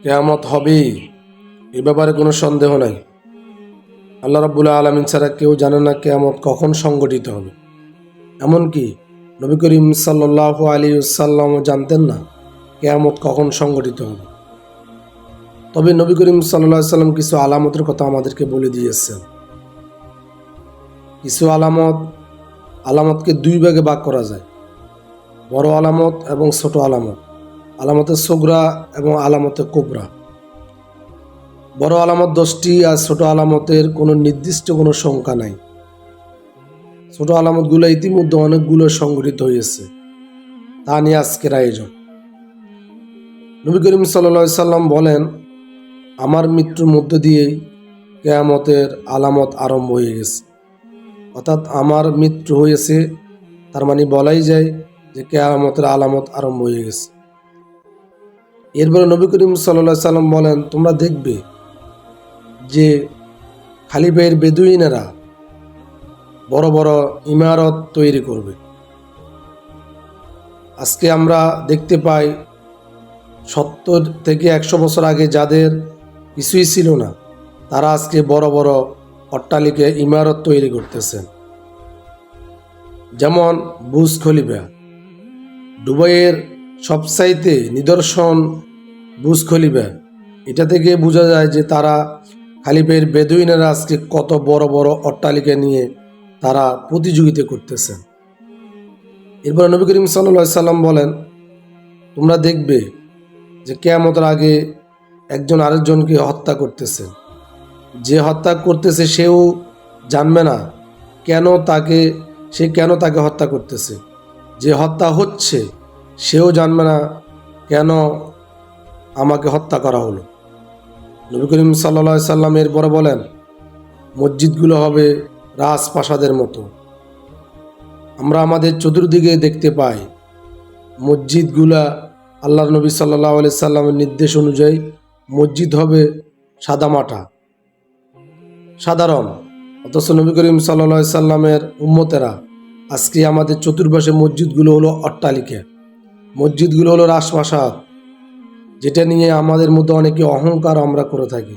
কিয়ামত হবেই, এ ব্যাপারে কোনো সন্দেহ নাই। আল্লাহ রাব্বুল আলামিন ছাড়া কেউ জানে না কিয়ামত কখন সংগঠিত হবে। এমনকি নবী করিম সাল্লাল্লাহু আলাইহি ওয়াসাল্লামও জানতেন না কিয়ামত কখন সংগঠিত হবে। তবে নবী করিম সাল্লাল্লাহু আলাইহি ওয়াসাল্লাম কিছু আলামতের কথা আমাদেরকে বলে দিয়েছেন। কিছু আলামতকে দুই ভাগে ভাগ করা যায়, বড় আলামত এবং ছোট আলামত, আলামতে সুগরা এবং আলামতে কুবরা। বড় আলামত 10টি আর ছোট আলামতের কোনো নির্দিষ্ট কোনো সংখ্যা নাই। ছোট আলামতগুলো ইতিমধ্যে অনেকগুলো সংগঠিত হয়েছে, তা নিয়ে আজকের আয়োজন। নবী করিম সাল্লাল্লাহু আলাইহি সাল্লাম বলেন, আমার মৃত্যুর মধ্য দিয়েই কিয়ামতের আলামত আরম্ভ হয়ে গেছে। অর্থাৎ আমার মৃত্যু হয়েছে, তার মানে বলাই যায় যে কিয়ামতের আলামত আরম্ভ হয়ে গেছে। এরপরে নবী করিম সাল্লাল্লাহু আলাইহি সাল্লাম বলেন, তোমরা দেখবে যে খালিবাইয়ের বেদুইনেরা বড় বড় ইমারত তৈরি করবে। আজকে আমরা দেখতে পাই 70 থেকে 100 বছর আগে যাদের কিছুই ছিল না, তারা আজকে বড় বড় অট্টালিকা ইমারত তৈরি করতেছেন। যেমন বুর্জ খলিফা, দুবাইয়ের সবচাইতে নিদর্শন বুর্জ খলিফা। এটা থেকে বোঝা যায় যে তারা খালিফের বেদুইনেরা আজকে কত বড় বড় অট্টালিকা নিয়ে তারা প্রতিযোগিতা করতেছেন। এরপর নবী করিম সাল্লাল্লাহু আলাইহি সাল্লাম বলেন, তোমরা দেখবে যে কিয়ামতের আগে একজন আরেকজনকে হত্যা করতেছে। যে হত্যা করতেছে সেও জানবে না সে কেন তাকে হত্যা করতেছে। যে হত্যা হচ্ছে সেও জানবে না কেন আমাকে হত্যা করা হলো। নবী করিম সাল্লাল্লাহু আলাইহি সাল্লাম এরপরে বলেন, মসজিদগুলো হবে রাজপ্রাসাদের মতো। আমরা আমাদের চতুর্দিকে দেখতে পাই মসজিদগুলা আল্লাহর নবী সাল্লাল্লাহু আলাইহি সাল্লামের নির্দেশ অনুযায়ী মসজিদ হবে সাদামাটা, সাধারণ। অথচ নবী করিম সাল্লাল্লাহু আলাইহি সাল্লামের উম্মতেরা আজকে আমাদের চতুর্পাশে মসজিদগুলো হলো অট্টালিকা, মসজিদগুলো হলো রাজপ্রাসাদ, যেটা নিয়ে আমাদের মধ্যে অনেকে অহংকার আমরা করে থাকি।